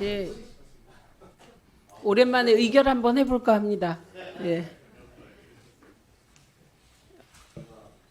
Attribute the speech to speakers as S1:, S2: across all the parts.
S1: 예, 오랜만에 의결 한번 해볼까 합니다. 예.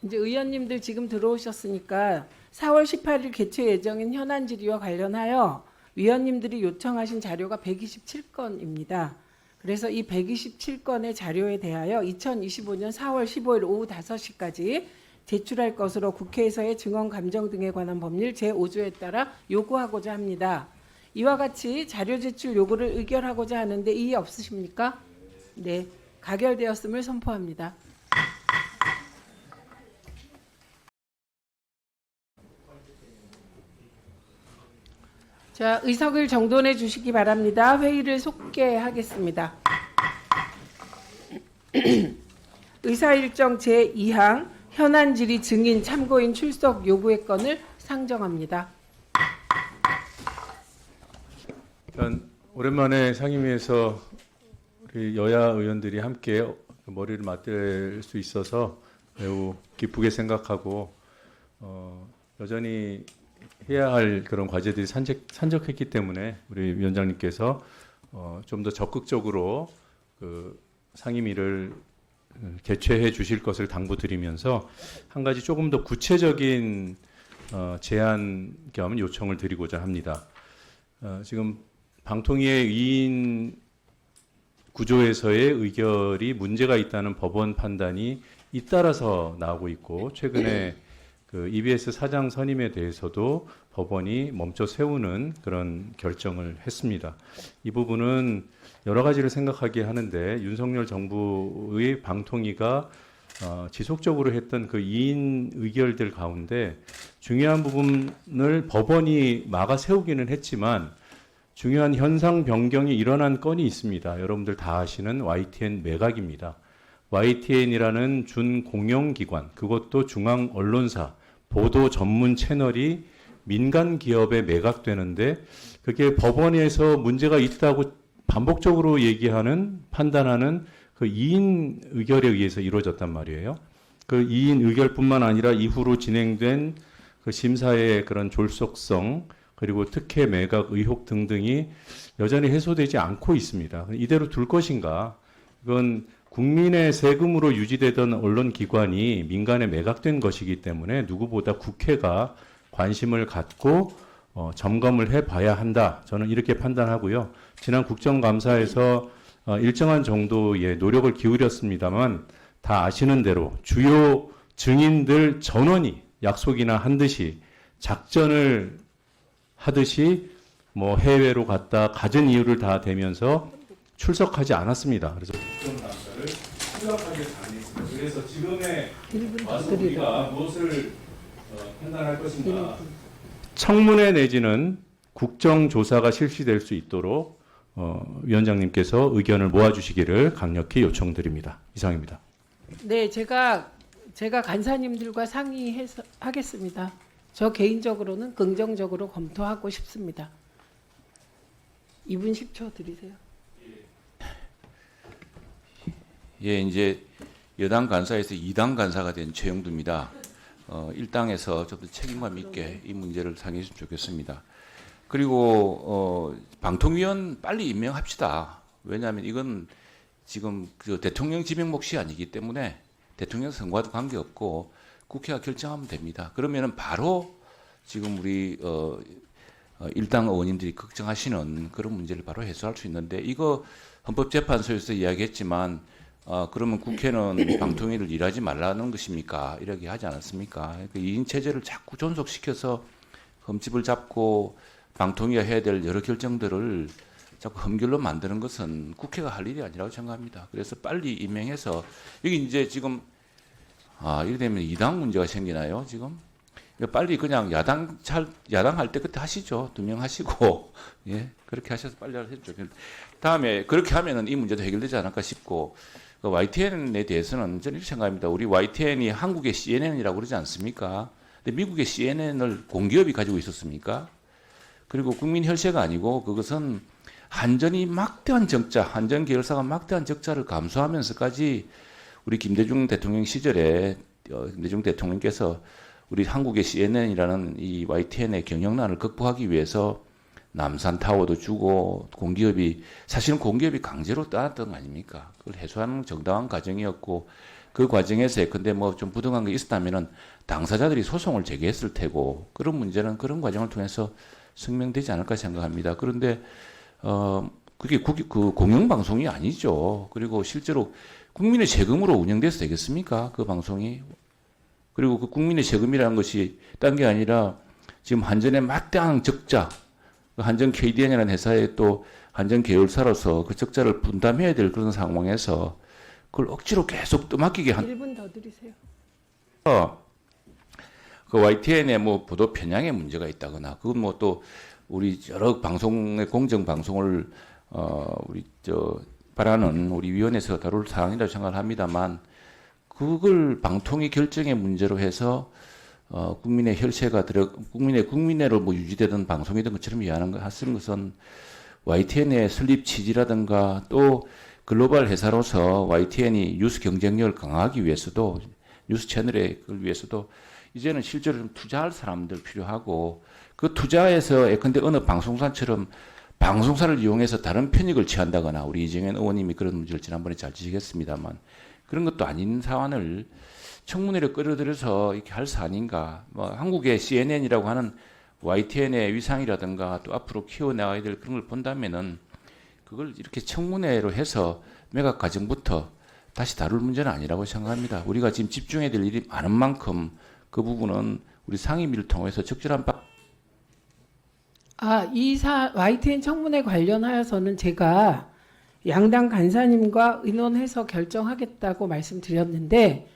S1: 이제 의원님들 지금 들어오셨으니까 4월 18일 개최 예정인 현안 질의와 관련하여 위원님들이 요청하신 자료가 127건입니다. 그래서 이 127건의 자료에 대하여 2025년 4월 15일 오후 5시까지 제출할 것으로 국회에서의 증언 감정 등에 관한 법률 제5조에 따라 요구하고자 합니다. 이와 같이 자료 제출 요구를 의결하고자 하는데 이의 없으십니까? 네, 가결되었음을 선포합니다. 자, 의석을 정돈해 주시기 바랍니다. 회의를 속개하겠습니다. 의사일정 제2항 현안 질의 증인 참고인 출석 요구의 건을 상정합니다.
S2: 일단 오랜만에 상임위에서 우리 여야 의원들이 함께 머리를 맞댈 수 있어서 매우 기쁘게 생각하고 여전히 해야 할 그런 과제들이 산적했기 때문에 우리 위원장님께서 좀 더 적극적으로 그 상임위를 개최해 주실 것을 당부드리면서 한 가지 조금 더 구체적인 제안 겸 요청을 드리고자 합니다. 지금 방통위의 2인 구조에서의 의결이 문제가 있다는 법원 판단이 잇따라서 나오고 있고 최근에 그 EBS 사장 선임에 대해서도 법원이 멈춰 세우는 그런 결정을 했습니다. 이 부분은 여러 가지를 생각하게 하는데 윤석열 정부의 방통위가 지속적으로 했던 그 2인 의결들 가운데 중요한 부분을 법원이 막아 세우기는 했지만 중요한 현상 변경이 일어난 건이 있습니다. 여러분들 다 아시는 YTN 매각입니다. YTN이라는 준공영기관, 그것도 중앙 언론사, 보도 전문 채널이 민간 기업에 매각되는데 그게 법원에서 문제가 있다고 반복적으로 얘기하는, 판단하는 그 2인 의결에 의해서 이루어졌단 말이에요. 그 2인 의결뿐만 아니라 이후로 진행된 그 심사의 그런 졸속성, 그리고 특혜 매각 의혹 등등이 여전히 해소되지 않고 있습니다. 이대로 둘 것인가? 이건 국민의 세금으로 유지되던 언론기관이 민간에 매각된 것이기 때문에 누구보다 국회가 관심을 갖고 점검을 해봐야 한다. 저는 이렇게 판단하고요. 지난 국정감사에서 일정한 정도의 노력을 기울였습니다만 다 아시는 대로 주요 증인들 전원이 약속이나 한 듯이 작전을 하듯이 뭐 해외로 갔다 가진 이유를 다 대면서 출석하지 않았습니다. 그래서 국정감사를 심각하게 반대했습니다. 그래서 지금의 와서 우리가 무엇을 판단할 것인가. 청문회 내지는 국정조사가 실시될 수 있도록 위원장님께서 의견을 모아주시기를 강력히 요청드립니다. 이상입니다.
S1: 네, 제가 간사님들과 상의해서 하겠습니다. 저 개인적으로는 긍정적으로 검토하고 싶습니다. 2분 10초 드리세요.
S3: 예, 이제 여당 간사에서 2당 간사가 된 최영두입니다. 1당에서 좀 더 책임감 있게 이 문제를 상의해 주시면 좋겠습니다. 그리고 방통위원 빨리 임명합시다. 왜냐하면 이건 지금 그 대통령 지명 몫이 아니기 때문에 대통령 선거와도 관계없고 국회가 결정하면 됩니다. 그러면은 바로 지금 우리 일당 의원님들이 걱정하시는 그런 문제를 바로 해소할 수 있는데 이거 헌법재판소에서 이야기했지만 그러면 국회는 방통위를 일하지 말라는 것입니까? 이렇게 하지 않았습니까? 그 2인 체제를 자꾸 존속시켜서 흠집을 잡고 방통위가 해야 될 여러 결정들을 자꾸 흠결로 만드는 것은 국회가 할 일이 아니라고 생각합니다. 그래서 빨리 임명해서 여기 이제 지금 이렇게 되면 2당 문제가 생기나요, 지금? 빨리 그냥 야당 할 때 그때 하시죠. 2명 하시고, 예, 그렇게 하셔서 빨리 하셨죠. 다음에 그렇게 하면은 이 문제도 해결되지 않을까 싶고, 그 YTN에 대해서는 저는 이렇게 생각합니다. 우리 YTN이 한국의 CNN이라고 그러지 않습니까? 근데 미국의 CNN을 공기업이 가지고 있었습니까? 그리고 국민 혈세가 아니고 그것은 한전이 막대한 적자, 한전 계열사가 막대한 적자를 감수하면서까지 우리 김대중 대통령 시절에 김대중 대통령께서 우리 한국의 CNN이라는 이 YTN의 경영난을 극복하기 위해서 남산 타워도 주고 공기업이 사실은 공기업이 강제로 따놨던 거 아닙니까? 그걸 해소하는 정당한 과정이었고 그 과정에서 예컨대 뭐 좀 부당한 게 있었다면은 당사자들이 소송을 제기했을 테고 그런 문제는 그런 과정을 통해서 증명되지 않을까 생각합니다. 그런데 그게 그 공영방송이 아니죠. 그리고 실제로 국민의 세금으로 운영돼서 되겠습니까? 그 방송이. 그리고 그 국민의 세금이라는 것이 딴 게 아니라 지금 한전의 막대한 적자, 그 한전 KDN이라는 회사의 또 한전 계열사로서 그 적자를 분담해야 될 그런 상황에서 그걸 억지로 계속 떠맡기게 한
S1: 1분 더 드리세요.
S3: 그 YTN의 뭐 보도 편향에 문제가 있다거나 그건 뭐 또 우리 여러 방송의 공정 방송을 우리 바라는 우리 위원회에서 다룰 사항이라고 생각을 합니다만 그걸 방통위 결정의 문제로 해서 국민의 혈세가 국민회로 뭐 유지되던 방송이던 것처럼 이해하는 것 하는 것은 YTN의 설립 취지라든가 또 글로벌 회사로서 YTN이 뉴스 경쟁력을 강화하기 위해서도 뉴스 채널에 그걸 위해서도 이제는 실제로 좀 투자할 사람들 필요하고 그 투자에서 예컨대 어느 방송사처럼 방송사를 이용해서 다른 편익을 취한다거나 우리 이정현 의원님이 그런 문제를 지난번에 잘 지적했습니다만 그런 것도 아닌 사안을 청문회를 끌어들여서 이렇게 할 사안인가. 뭐 한국의 CNN이라고 하는 YTN의 위상이라든가 또 앞으로 키워나가야 될 그런 걸 본다면은 그걸 이렇게 청문회로 해서 매각 과정부터 다시 다룰 문제는 아니라고 생각합니다. 우리가 지금 집중해야 될 일이 많은 만큼 그 부분은 우리 상임위를 통해서 적절한
S1: YTN 청문회 관련하여서는 제가 양당 간사님과 의논해서 결정하겠다고 말씀드렸는데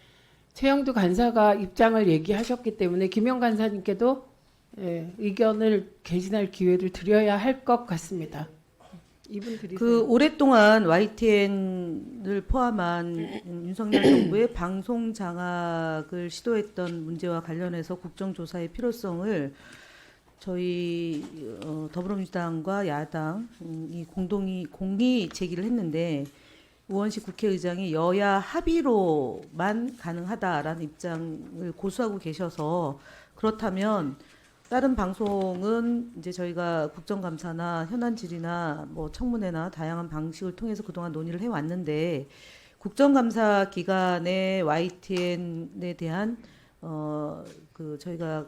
S1: 최영두 간사가 입장을 얘기하셨기 때문에 김영 간사님께도 의견을 개진할 기회를 드려야 할 것 같습니다. 2분 드리세요.
S4: 그 오랫동안 YTN을 포함한 윤석열 정부의 방송 장악을 시도했던 문제와 관련해서 국정조사의 필요성을 저희 더불어민주당과 야당이 공히 제기를 했는데 우원식 국회의장이 여야 합의로만 가능하다라는 입장을 고수하고 계셔서 그렇다면 다른 방송은 이제 저희가 국정감사나 현안질의나 뭐 청문회나 다양한 방식을 통해서 그동안 논의를 해왔는데 국정감사 기간에 YTN에 대한 그 저희가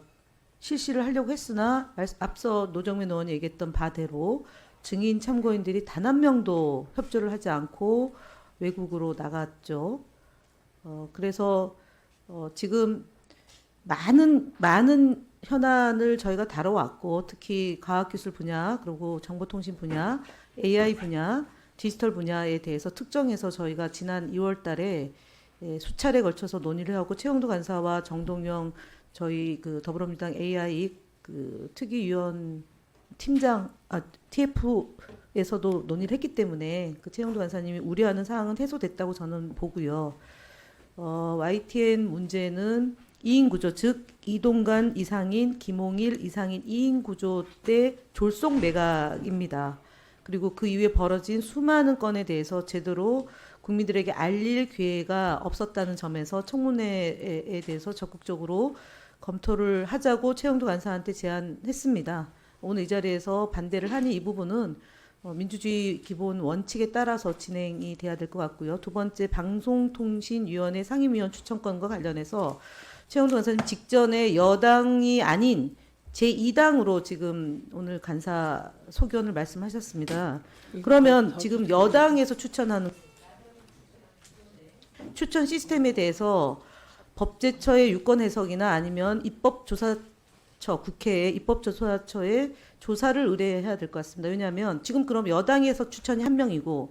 S4: 실시를 하려고 했으나 앞서 노정민 의원이 얘기했던 바대로 증인 참고인들이 단 한 명도 협조를 하지 않고 외국으로 나갔죠. 그래서 지금 많은 현안을 저희가 다뤄왔고 특히 과학기술 분야 그리고 정보통신 분야, AI 분야, 디지털 분야에 대해서 특정해서 저희가 지난 2월 달에 수차례 걸쳐서 논의를 하고 최영두 간사와 정동영 저희 그 더불어민주당 AI 그 특위위원 팀장 TF에서도 논의를 했기 때문에 그 최영두 간사님이 우려하는 사항은 해소됐다고 저는 보고요. YTN 문제는 2인 구조, 즉 이동관 이상인, 김홍일 이상인 2인 구조 때 졸속 매각입니다. 그리고 그 이후에 벌어진 수많은 건에 대해서 제대로 국민들에게 알릴 기회가 없었다는 점에서 청문회에 대해서 적극적으로 검토를 하자고 최영두 간사한테 제안했습니다. 오늘 이 자리에서 반대를 하니 이 부분은 민주주의 기본 원칙에 따라서 진행이 돼야 될 것 같고요. 두 번째 방송통신위원회 상임위원 추천권과 관련해서 최영두 간사님 직전에 여당이 아닌 제2당으로 지금 오늘 간사 소견을 말씀하셨습니다. 그러면 지금 여당에서 추천하는 추천 시스템에 대해서 법제처의 유권 해석이나 아니면 입법조사처, 국회의 입법조사처에 조사를 의뢰해야 될 것 같습니다. 왜냐하면 지금 그럼 여당에서 추천이 1명이고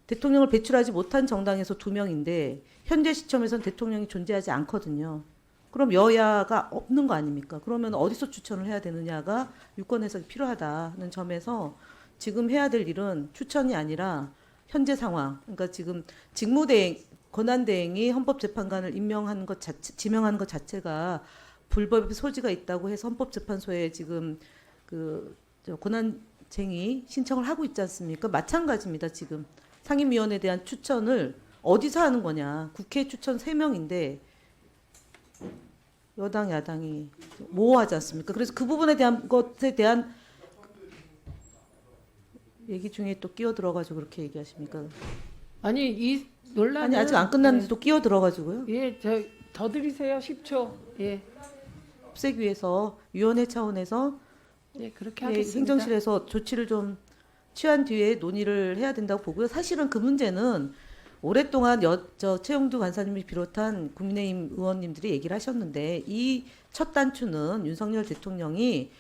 S4: 대통령을 배출하지 못한 정당에서 2명인데 현재 시점에서는 대통령이 존재하지 않거든요. 그럼 여야가 없는 거 아닙니까? 그러면 어디서 추천을 해야 되느냐가 유권 해석이 필요하다는 점에서 지금 해야 될 일은 추천이 아니라 현재 상황, 그러니까 지금 직무대행, 권한대행이 헌법재판관을 임명하는 것 자체, 지명하는 것 자체가 불법의 소지가 있다고 해서 헌법재판소에 지금 권한쟁의 신청을 하고 있지 않습니까? 마찬가지입니다. 지금 상임위원에 대한 추천을 어디서 하는 거냐? 국회 추천 3명인데 여당 야당이 모호하지 않습니까? 그래서 그 부분에 대한 것에 대한 얘기 중에 또 끼어 들어가지고 그렇게 얘기하십니까?
S1: 아니 이 논란은
S4: 아니 아직 안 끝났는데 또 끼어 들어가지고요.
S1: 예, 저 더 드리세요. 10초. 예.
S4: 없애기 위해서 위원회 차원에서
S1: 예, 그렇게
S4: 예,
S1: 하겠습니다.
S4: 행정실에서 조치를 좀 취한 뒤에 논의를 해야 된다고 보고요. 사실은 그 문제는 오랫동안 저 최영두 간사님을 비롯한 국민의힘 의원님들이 얘기를 하셨는데 이 첫 단추는 윤석열 대통령이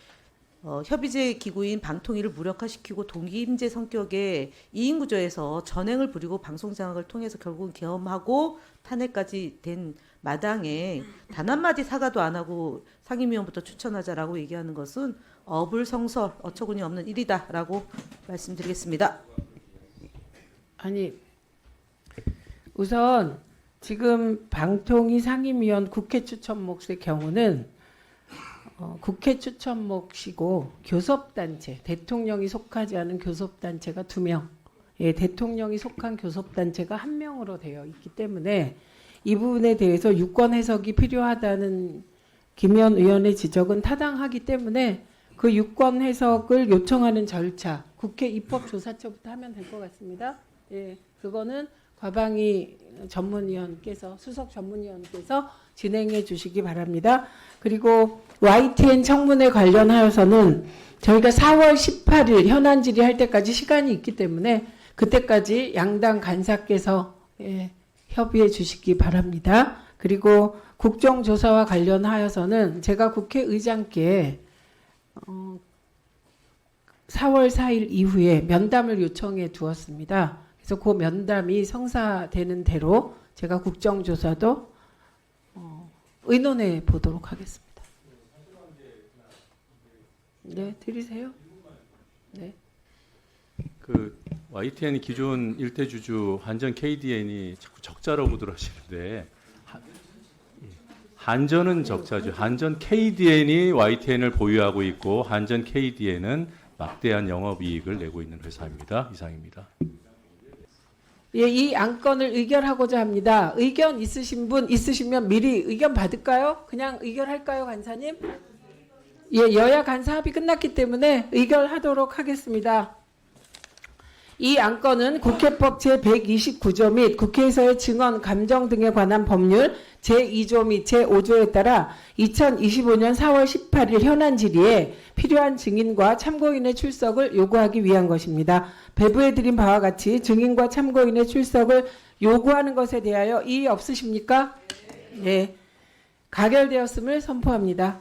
S4: 협의제 기구인 방통위를 무력화시키고 동기임제 성격의 이인구조에서 전횡을 부리고 방송장악을 통해서 결국은 계엄하고 탄핵까지 된 마당에 단 한마디 사과도 안 하고 상임위원부터 추천하자라고 얘기하는 것은 어불성설, 어처구니 없는 일이다라고 말씀드리겠습니다.
S1: 아니 우선 지금 방통위 상임위원 국회 추천 몫의 경우는 국회 추천 몫이고 교섭단체, 대통령이 속하지 않은 교섭단체가 2명, 예, 대통령이 속한 교섭단체가 1명으로 되어 있기 때문에 이 부분에 대해서 유권 해석이 필요하다는 김현 의원의 지적은 타당하기 때문에 그 유권 해석을 요청하는 절차, 국회 입법조사처부터 하면 될 것 같습니다. 예, 그거는 과방위 전문위원께서 수석 전문위원께서 진행해 주시기 바랍니다. 그리고 YTN 청문회 관련하여서는 저희가 4월 18일 현안 질의할 때까지 시간이 있기 때문에 그때까지 양당 간사께서 협의해 주시기 바랍니다. 그리고 국정조사와 관련하여서는 제가 국회의장께 4월 4일 이후에 면담을 요청해 두었습니다. 그래서 그 면담이 성사되는 대로 제가 국정조사도 의논해 보도록 하겠습니다. 네, 드리세요. 네.
S2: 그 YTN 기존 일대주주 한전 KDN이 자꾸 적자라고 들어하시는데 한전은 적자죠. 한전 KDN이 YTN을 보유하고 있고 한전 KDN은 막대한 영업이익을 내고 있는 회사입니다. 이상입니다.
S1: 예, 이 안건을 의결하고자 합니다. 의견 있으신 분 있으시면 미리 의견 받을까요? 그냥 의결할까요, 간사님? 예, 여야 간사 합의 끝났기 때문에 의결하도록 하겠습니다. 이 안건은 국회법 제129조 및 국회에서의 증언, 감정 등에 관한 법률 제2조 및 제5조에 따라 2025년 4월 18일 현안 질의에 필요한 증인과 참고인의 출석을 요구하기 위한 것입니다. 배부해드린 바와 같이 증인과 참고인의 출석을 요구하는 것에 대하여 이의 없으십니까? 네. 가결되었음을 선포합니다.